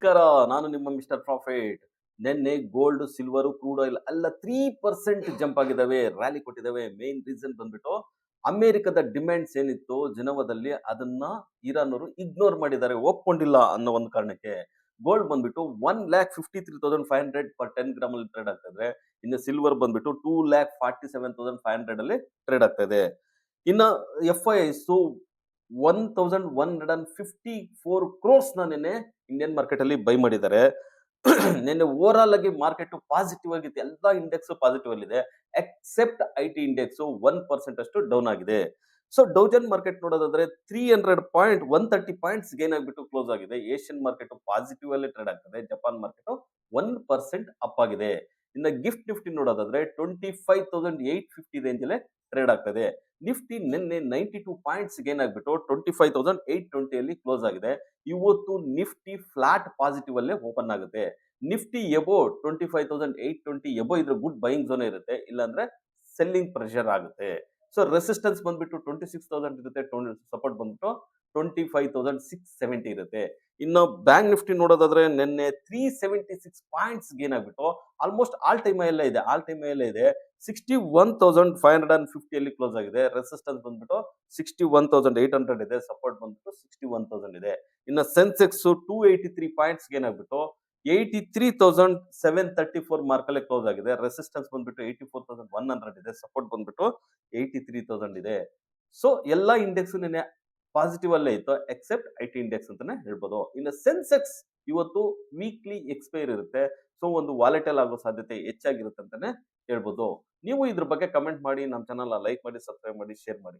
ನಮಸ್ಕಾರ. ನಾನು ನಿಮ್ಮ ಮಿಸ್ಟರ್ ಪ್ರಾಫಿಟ್. ನಿನ್ನೆ ಗೋಲ್ಡ್, ಸಿಲ್ವರ್, ಕ್ರೂಡ್ ಆಯಿಲ್ ಎಲ್ಲ 3% ಜಂಪ್ ಆಗಿದ್ದಾವೆ, ರ್ಯಾಲಿ ಕೊಟ್ಟಿದ್ದಾವೆ. ಮೇನ್ ರೀಸನ್ ಬಂದ್ಬಿಟ್ಟು ಅಮೆರಿಕದ ಡಿಮ್ಯಾಂಡ್ಸ್ ಏನಿತ್ತು ಜನವದಲ್ಲಿ ಅದನ್ನ ಇರಾನರು ಇಗ್ನೋರ್ ಮಾಡಿದ್ದಾರೆ, ಒಪ್ಕೊಂಡಿಲ್ಲ ಅನ್ನೋ ಒಂದು ಕಾರಣಕ್ಕೆ. ಗೋಲ್ಡ್ ಬಂದ್ಬಿಟ್ಟು 1,53,500 ಪರ್ 10 ಗ್ರಾಮ್ ಅಲ್ಲಿ ಟ್ರೇಡ್ ಆಗ್ತಾ ಇದೆ. ಇನ್ನು ಸಿಲ್ವರ್ ಬಂದ್ಬಿಟ್ಟು 2,47,500 ಅಲ್ಲಿ ಟ್ರೇಡ್ ಆಗ್ತಾ ಇದೆ. ಇನ್ನ FIIs 1,154 ಕ್ರೋರ್ಸ್ ನಿನ್ನೆ ಇಂಡಿಯನ್ ಮಾರ್ಕೆಟ್ ಅಲ್ಲಿ ಬೈ ಮಾಡಿದ್ದಾರೆ. ನಿನ್ನೆ ಓವರ್ ಆಲ್ ಆಗಿ ಮಾರ್ಕೆಟ್ ಪಾಸಿಟಿವ್ ಆಗಿತ್ತು, ಎಲ್ಲಾ ಇಂಡೆಕ್ಸ್ ಪಾಸಿಟಿವ್ ಅಲ್ಲಿ ಇದೆ ಎಕ್ಸೆಪ್ಟ್ IT ಇಂಡೆಕ್ಸ್ 1% ಅಷ್ಟು ಡೌನ್ ಆಗಿದೆ. ಸೊ ಡೌಜನ್ ಮಾರ್ಕೆಟ್ ನೋಡೋದಾದ್ರೆ 130 ಪಾಯಿಂಟ್ಸ್ ಗೇನ್ ಆಗಿಬಿಟ್ಟು ಕ್ಲೋಸ್ ಆಗಿದೆ. ಏಷ್ಯನ್ ಮಾರ್ಕೆಟ್ ಪಾಸಿಟಿವ್ ಅಲ್ಲಿ ಟ್ರೇಡ್ ಆಗ್ತದೆ. ಜಪಾನ್ ಮಾರ್ಕೆಟ್ 1% ಅಪ್ ಆಗಿದೆ. ಇನ್ನು ಗಿಫ್ಟ್ ನಿಫ್ಟಿ ನೋಡೋದಾದ್ರೆ 25,850 ರೇಂಜ್ ಅಲ್ಲೇ ಟ್ರೇಡ್ ಆಗ್ತದೆ. ನಿಫ್ಟಿ ನಿನ್ನೆ 92 ಪಾಯಿಂಟ್ಸ್ ಗೇನ್ ಆಗಿಬಿಟ್ಟು 25,820 ಅಲ್ಲಿ ಕ್ಲೋಸ್ ಆಗಿದೆ. ಇವತ್ತು ನಿಫ್ಟಿ ಫ್ಲಾಟ್ ಪಾಸಿಟಿವ್ ಅಲ್ಲೇ ಓಪನ್ ಆಗುತ್ತೆ. ನಿಫ್ಟಿ ಎಬೋ 25,820 ಎಬೋ ಇದ್ರೆ ಗುಡ್ ಬೈಯಿಂಗ್ ಝೋನ್ ಇರುತ್ತೆ, ಇಲ್ಲಾಂದ್ರೆ ಸೆಲ್ಲಿಂಗ್ ಪ್ರೆಷರ್ ಆಗುತ್ತೆ. ಸೊ ರೆಸಿಸ್ಟೆನ್ಸ್ ಬಂದ್ಬಿಟ್ಟು 26,000 ಇರುತ್ತೆ, ಸಪೋರ್ಟ್ ಬಂದ್ಬಿಟ್ಟು 25,670 ಇರುತ್ತೆ. ಇನ್ನು ಬ್ಯಾಂಕ್ ನಿಫ್ಟಿ ನೋಡೋದಾದ್ರೆ ನಿನ್ನೆ 376 ಪಾಯಿಂಟ್ಸ್ ಗೇನ್ ಆಗ್ಬಿಟ್ಟು ಆಲ್ಮೋಸ್ಟ್ ಆಲ್ ಟೈಮ್ ಎಲ್ಲ ಇದೆ, 61,550 ಅಲ್ಲಿ ಕ್ಲೋಸ್ ಆಗಿದೆ. ರೆಸಿಸ್ಟೆನ್ಸ್ ಬಂದ್ಬಿಟ್ಟು 61,800 ಇದೆ, ಸಪೋರ್ಟ್ ಬಂದ್ಬಿಟ್ಟು 61,000 ಇದೆ. ಇನ್ನು ಸೆನ್ಸೆಕ್ಸ್ 283 ಪಾಯಿಂಟ್ಸ್ ಗೇನ್ ಆಗ್ಬಿಟ್ಟು 83,734 ಮಾರ್ಕ್ ಅಲ್ಲಿ ಕ್ಲೋಸ್ ಆಗಿದೆ. ರೆಸಿಸ್ಟೆನ್ಸ್ ಬಂದ್ಬಿಟ್ಟು 84,100 ಇದೆ, ಸಪೋರ್ಟ್ ಬಂದ್ಬಿಟ್ಟು 83,000 ಇದೆ. ಸೊ ಎಲ್ಲಾ ಇಂಡೆಕ್ಸ್ ನಿನ್ನೆ ಪಾಸಿಟಿವ್ ಅಲ್ಲೇ ಇತ್ತು ಎಕ್ಸೆಪ್ಟ್ IT ಇಂಡೆಕ್ಸ್ ಅಂತಾನೆ ಹೇಳ್ಬೋದು. ಇನ್ನು ಸೆನ್ಸೆಕ್ಸ್ ಇವತ್ತು ವೀಕ್ಲಿ ಎಕ್ಸ್ಪೈರ್ ಇರುತ್ತೆ, ಸೊ ಒಂದು ವಾಲೆಟೈಲ್ ಆಗೋ ಸಾಧ್ಯತೆ ಹೆಚ್ಚಾಗಿರುತ್ತೆ ಅಂತಾನೆ ಹೇಳ್ಬೋದು. ನೀವು ಇದ್ರ ಬಗ್ಗೆ ಕಮೆಂಟ್ ಮಾಡಿ, ನಮ್ಮ ಚಾನಲ್ ಲೈಕ್ ಮಾಡಿ, ಸಬ್ಸ್ಕ್ರೈಬ್ ಮಾಡಿ, ಶೇರ್ ಮಾಡಿ.